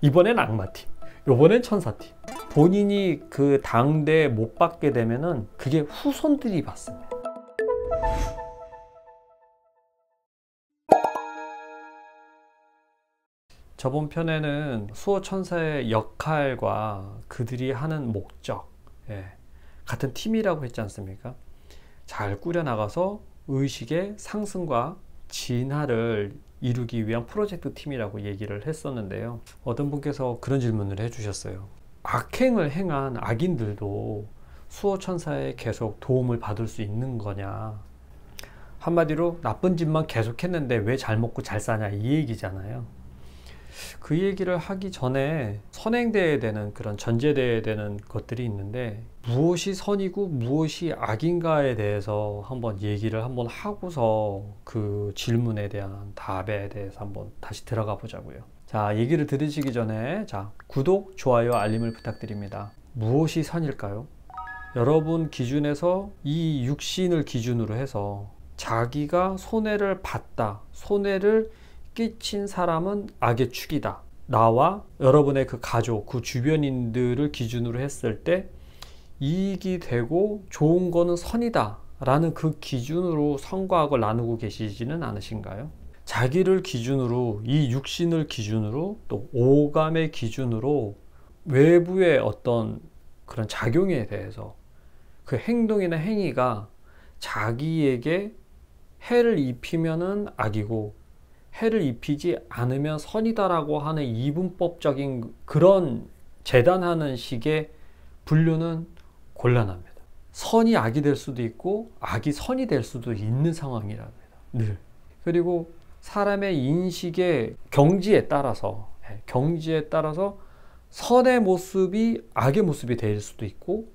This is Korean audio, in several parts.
이번엔 악마팀, 요번엔 천사팀. 본인이 그 당대에 못 받게 되면은 그게 후손들이 받습니다. 저번 편에는 수호천사의 역할과 그들이 하는 목적, 같은 팀이라고 했지 않습니까? 잘 꾸려나가서 의식의 상승과 진화를 이루기 위한 프로젝트 팀이라고 얘기를 했었는데요. 어떤 분께서 그런 질문을 해주셨어요. 악행을 행한 악인들도 수호천사에 계속 도움을 받을 수 있는 거냐? 한마디로 나쁜 짓만 계속 했는데 왜 잘 먹고 잘 사냐, 이 얘기잖아요. 그 얘기를 하기 전에 선행돼야 되는, 그런 전제돼야 되는 것들이 있는데, 무엇이 선이고 무엇이 악인가에 대해서 한번 얘기를 한번 하고서 그 질문에 대한 답에 대해서 한번 다시 들어가 보자고요. 자, 얘기를 들으시기 전에 구독, 좋아요, 알림을 부탁드립니다. 무엇이 선일까요? 여러분 기준에서 이 육신을 기준으로 해서 자기가 손해를 봤다, 손해를 끼친 사람은 악의 축이다. 나와 여러분의 그 가족, 그 주변인들을 기준으로 했을 때 이익이 되고 좋은 거는 선이다 라는 그 기준으로 선과 악을 나누고 계시지는 않으신가요? 자기를 기준으로, 이 육신을 기준으로, 또 오감의 기준으로 외부의 어떤 그런 작용에 대해서 그 행동이나 행위가 자기에게 해를 입히면은 악이고 해를 입히지 않으면 선이다라고 하는 이분법적인 그런 재단하는 식의 분류는 곤란합니다. 선이 악이 될 수도 있고 악이 선이 될 수도 있는 상황이랍니다. 늘. 그리고 사람의 인식의 경지에 따라서 선의 모습이 악의 모습이 될 수도 있고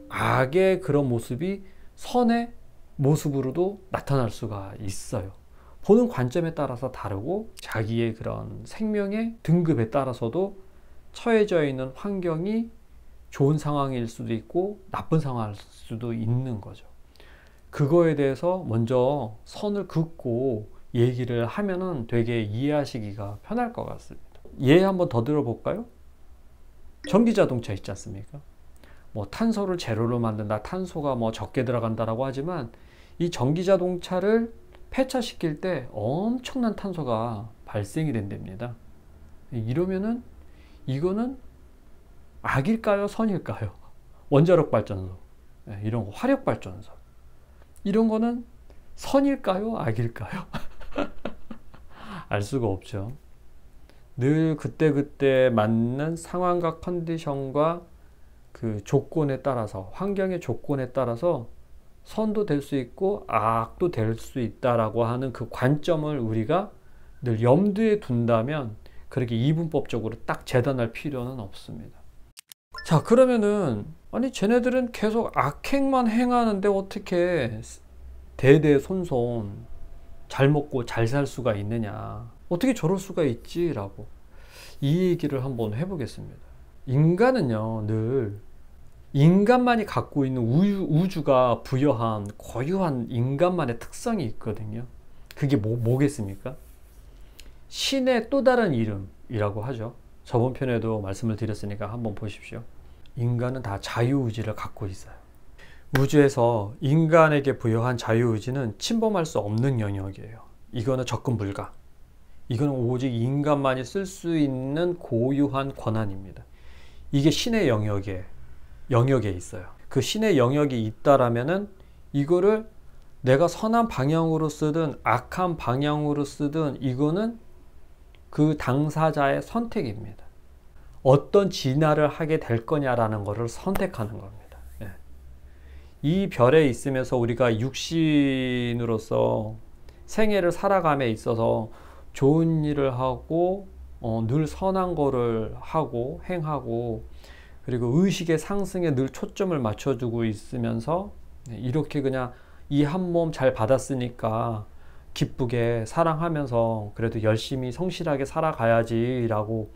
악의 그런 모습이 선의 모습으로도 나타날 수가 있어요. 보는 관점에 따라서 다르고 자기의 그런 생명의 등급에 따라서도 처해져 있는 환경이 좋은 상황일 수도 있고 나쁜 상황일 수도 있는 거죠. 그거에 대해서 먼저 선을 긋고 얘기를 하면은 되게 이해하시기가 편할 것 같습니다. 예, 한번 더 들어볼까요? 전기자동차 있지 않습니까? 뭐 탄소를 제로로 만든다, 탄소가 뭐 적게 들어간다라고 하지만 이 전기자동차를 폐차시킬 때 엄청난 탄소가 발생이 된답니다. 이러면은 이거는 악일까요? 선일까요? 원자력 발전소, 이런 거, 화력 발전소, 이런 거는 선일까요? 악일까요? 알 수가 없죠. 늘 그때그때 맞는 상황과 컨디션과 그 조건에 따라서, 환경의 조건에 따라서 선도 될 수 있고 악도 될 수 있다라고 하는 그 관점을 우리가 늘 염두에 둔다면 그렇게 이분법적으로 딱 재단할 필요는 없습니다. 자, 그러면은 아니 쟤네들은 계속 악행만 행하는데 어떻게 대대손손 잘 먹고 잘 살 수가 있느냐, 어떻게 저럴 수가 있지? 라고 이 얘기를 한번 해보겠습니다. 인간은요, 늘 인간만이 갖고 있는 우주가 부여한 고유한 인간만의 특성이 있거든요. 그게 뭐겠습니까? 신의 또 다른 이름이라고 하죠. 저번 편에도 말씀을 드렸으니까 한번 보십시오. 인간은 다 자유의지를 갖고 있어요. 우주에서 인간에게 부여한 자유의지는 침범할 수 없는 영역이에요. 이거는 접근 불가. 이거는 오직 인간만이 쓸 수 있는 고유한 권한입니다. 이게 신의 영역에 있어요. 그 신의 영역이 있다라면은 이거를 내가 선한 방향으로 쓰든 악한 방향으로 쓰든 이거는 그 당사자의 선택입니다. 어떤 진화를 하게 될 거냐라는 것을 선택하는 겁니다. 이 별에 있으면서 우리가 육신으로서 생애를 살아감에 있어서 좋은 일을 하고 늘 선한 거를 하고 행하고, 그리고 의식의 상승에 늘 초점을 맞춰주고 있으면서 이렇게 그냥 이 한 몸 잘 받았으니까 기쁘게 사랑하면서 그래도 열심히 성실하게 살아가야지 라고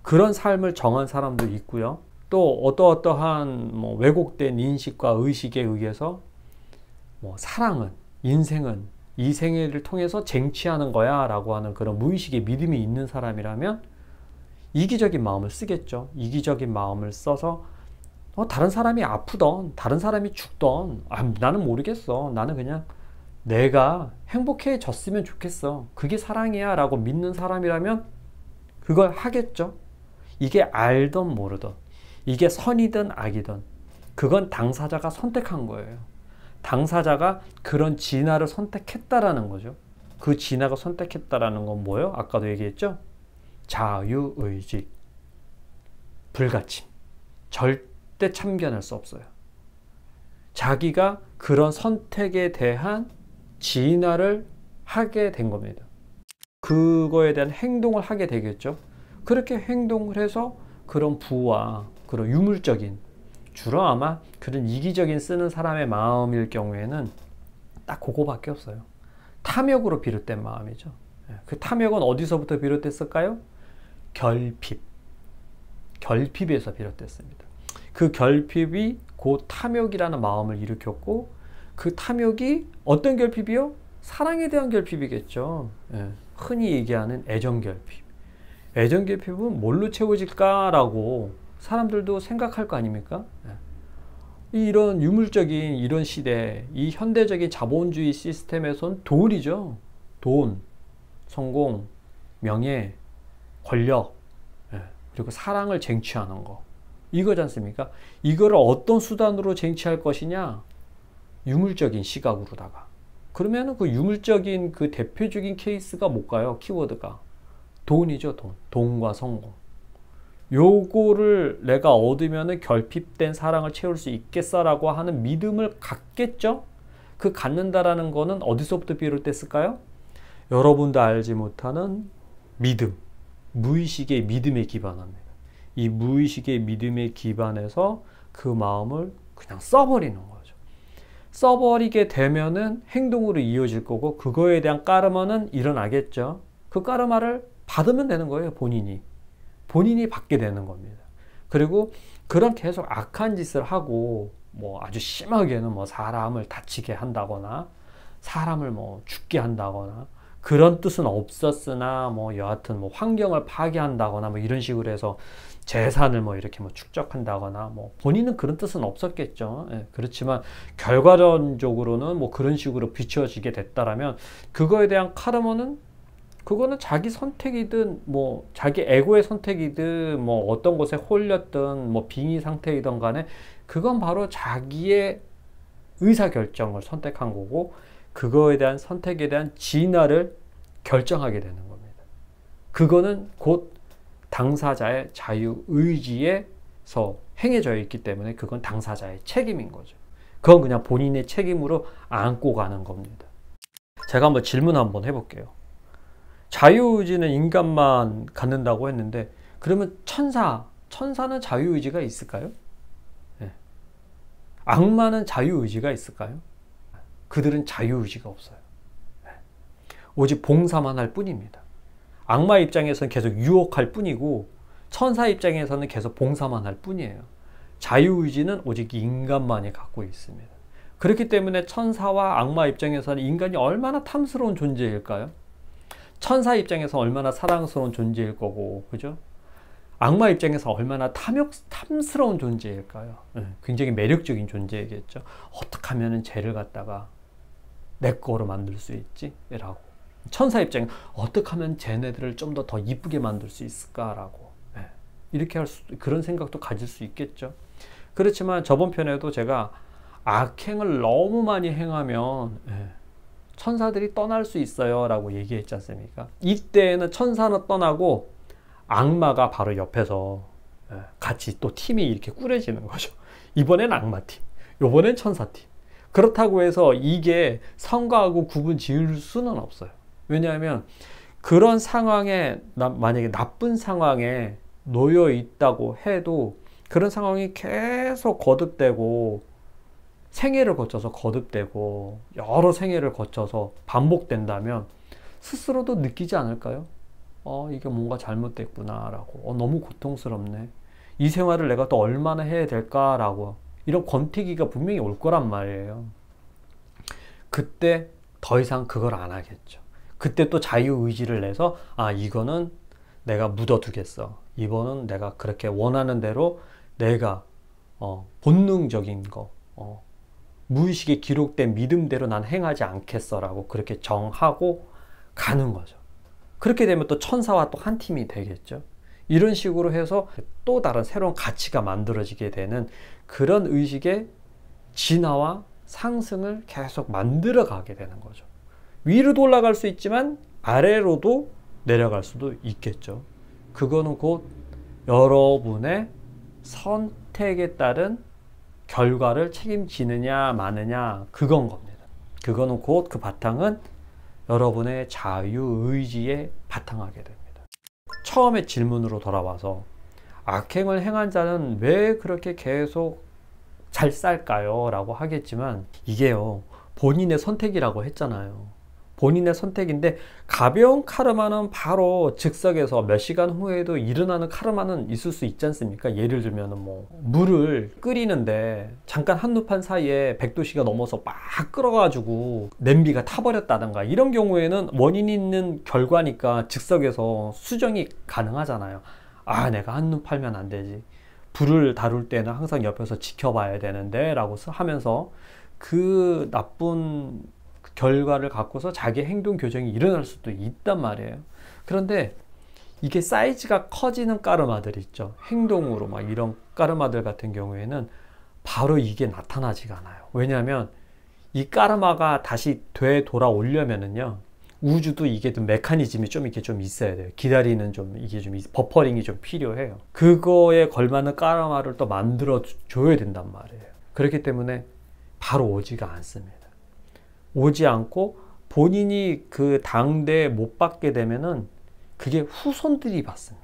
그런 삶을 정한 사람도 있고요. 또 어떠한 왜곡된 인식과 의식에 의해서 사랑은, 인생은 이 생애를 통해서 쟁취하는 거야 라고 하는 그런 무의식의 믿음이 있는 사람이라면 이기적인 마음을 쓰겠죠. 이기적인 마음을 써서 다른 사람이 아프던, 다른 사람이 죽던, 나는 모르겠어. 나는 그냥 내가 행복해졌으면 좋겠어. 그게 사랑이야 라고 믿는 사람이라면 그걸 하겠죠. 이게 알던 모르던, 이게 선이든 악이든 그건 당사자가 선택한 거예요. 당사자가 그런 진화를 선택했다라는 거죠. 그 진화가 선택했다라는 건 뭐예요? 아까도 얘기했죠? 자유의지, 불가침, 절대 참견할 수 없어요. 자기가 그런 선택에 대한 진화를 하게 된 겁니다. 그거에 대한 행동을 하게 되겠죠. 그렇게 행동을 해서 그런 부와 그런 유물적인, 주로 아마 그런 이기적인 쓰는 사람의 마음일 경우에는 딱 그거밖에 없어요. 탐욕으로 비롯된 마음이죠. 그 탐욕은 어디서부터 비롯됐을까요? 결핍에서 비롯됐습니다. 그 결핍이 곧 탐욕이라는 마음을 일으켰고, 그 탐욕이 어떤 결핍이요? 사랑에 대한 결핍이겠죠. 흔히 얘기하는 애정결핍. 애정결핍은 뭘로 채워질까라고 사람들도 생각할 거 아닙니까? 이런 유물적인 이런 시대, 이 현대적인 자본주의 시스템에선 돈이죠. 돈, 성공, 명예, 권력, 그리고 사랑을 쟁취하는 거. 이거지 않습니까? 이거를 어떤 수단으로 쟁취할 것이냐? 유물적인 시각으로다가. 그러면 그 유물적인 그 대표적인 케이스가 뭘까요? 키워드가. 돈이죠, 돈. 돈과 성공. 요거를 내가 얻으면 결핍된 사랑을 채울 수 있겠어라고 하는 믿음을 갖겠죠? 그 갖는다라는 거는 어디서부터 비롯됐을까요? 여러분도 알지 못하는 믿음. 무의식의 믿음에 기반합니다. 이 무의식의 믿음에 기반해서 그 마음을 그냥 써버리는 거죠. 써버리게 되면은 행동으로 이어질 거고, 그거에 대한 까르마는 일어나겠죠. 그 까르마를 받으면 되는 거예요, 본인이 받게 되는 겁니다. 그리고 그런 계속 악한 짓을 하고, 뭐 아주 심하게는 뭐 사람을 다치게 한다거나, 사람을 뭐 죽게 한다거나, 그런 뜻은 없었으나 뭐 여하튼 뭐 환경을 파괴한다거나 뭐 이런 식으로 해서 재산을 뭐 이렇게 뭐 축적한다거나, 뭐 본인은 그런 뜻은 없었겠죠. 그렇지만 결과론적으로는 뭐 그런 식으로 비춰지게 됐다라면, 그거에 대한 카르마는, 그거는 자기 선택이든 뭐 자기 에고의 선택이든 뭐 어떤 것에 홀렸든 뭐 빙의 상태이든 간에 그건 바로 자기의 의사결정을 선택한 거고, 그거에 대한 선택에 대한 진화를 결정하게 되는 겁니다. 그거는 곧 당사자의 자유의지에서 행해져 있기 때문에 그건 당사자의 책임인 거죠. 그건 그냥 본인의 책임으로 안고 가는 겁니다. 제가 한번 질문 한번 해볼게요. 자유의지는 인간만 갖는다고 했는데, 그러면 천사는 자유의지가 있을까요? 네. 악마는 자유의지가 있을까요? 그들은 자유의지가 없어요. 네. 오직 봉사만 할 뿐입니다. 악마 입장에서는 계속 유혹할 뿐이고, 천사 입장에서는 계속 봉사만 할 뿐이에요. 자유의지는 오직 인간만이 갖고 있습니다. 그렇기 때문에 천사와 악마 입장에서는 인간이 얼마나 탐스러운 존재일까요? 천사 입장에서 얼마나 사랑스러운 존재일 거고, 그죠? 악마 입장에서 얼마나 탐스러운 존재일까요? 굉장히 매력적인 존재이겠죠. 어떻게 하면 죄를 갖다가 내 거로 만들 수 있지? 라고. 천사 입장에 어떻게 하면 쟤네들을 좀 더 이쁘게 만들 수 있을까라고. 이렇게 그런 생각도 가질 수 있겠죠. 그렇지만 저번 편에도 제가 악행을 너무 많이 행하면 천사들이 떠날 수 있어요 라고 얘기했지 않습니까? 이때에는 천사는 떠나고 악마가 바로 옆에서 같이 또 팀이 이렇게 꾸려지는 거죠. 이번엔 악마팀, 이번엔 천사팀. 그렇다고 해서 이게 성과하고 구분 지을 수는 없어요. 왜냐하면 그런 상황에, 만약에 나쁜 상황에 놓여 있다고 해도 그런 상황이 계속 거듭되고, 생애를 거쳐서 거듭되고 여러 생애를 거쳐서 반복된다면 스스로도 느끼지 않을까요? 이게 뭔가 잘못됐구나 라고, 너무 고통스럽네, 이 생활을 내가 또 얼마나 해야 될까라고, 이런 권태기가 분명히 올 거란 말이에요. 그때 더 이상 그걸 안 하겠죠. 그때 또 자유의지를 내서 이거는 내가 묻어두겠어, 이번은 내가 그렇게 원하는 대로 내가 본능적인 거, 무의식에 기록된 믿음대로 난 행하지 않겠어 라고 그렇게 정하고 가는 거죠. 그렇게 되면 또 천사와 또 한 팀이 되겠죠. 이런 식으로 해서 또 다른 새로운 가치가 만들어지게 되는 그런 의식의 진화와 상승을 계속 만들어 가게 되는 거죠. 위로도 올라갈 수 있지만 아래로도 내려갈 수도 있겠죠. 그거는 곧 여러분의 선택에 따른 결과를 책임지느냐 마느냐 그건 겁니다. 그거는 곧 그 바탕은 여러분의 자유의지에 바탕하게 됩니다. 처음에 질문으로 돌아와서 악행을 행한 자는 왜 그렇게 계속 잘 살까요? 라고 하겠지만 이게요, 본인의 선택이라고 했잖아요. 본인의 선택인데 가벼운 카르마는 바로 즉석에서 몇 시간 후에도 일어나는 카르마는 있을 수 있지 않습니까? 예를 들면 뭐 물을 끓이는데 잠깐 한눈판 사이에 100도씨가 넘어서 막 끓어가지고 냄비가 타버렸다든가 이런 경우에는 원인이 있는 결과니까 즉석에서 수정이 가능하잖아요. 아, 내가 한눈 팔면 안 되지. 불을 다룰 때는 항상 옆에서 지켜봐야 되는데 라고 하면서 그 나쁜 결과를 갖고서 자기 행동 교정이 일어날 수도 있단 말이에요. 그런데 이게 사이즈가 커지는 까르마들 있죠. 행동으로 막 이런 까르마들 같은 경우에는 바로 이게 나타나지가 않아요. 왜냐하면 이 까르마가 다시 되돌아오려면은요, 우주도 이게 좀 메커니즘이 좀 이렇게 좀 있어야 돼요. 기다리는 좀 이게 좀 버퍼링이 좀 필요해요. 그거에 걸맞는 까르마를 또 만들어 줘야 된단 말이에요. 그렇기 때문에 바로 오지가 않습니다. 오지 않고 본인이 그 당대에 못 받게 되면은 그게 후손들이 받습니다.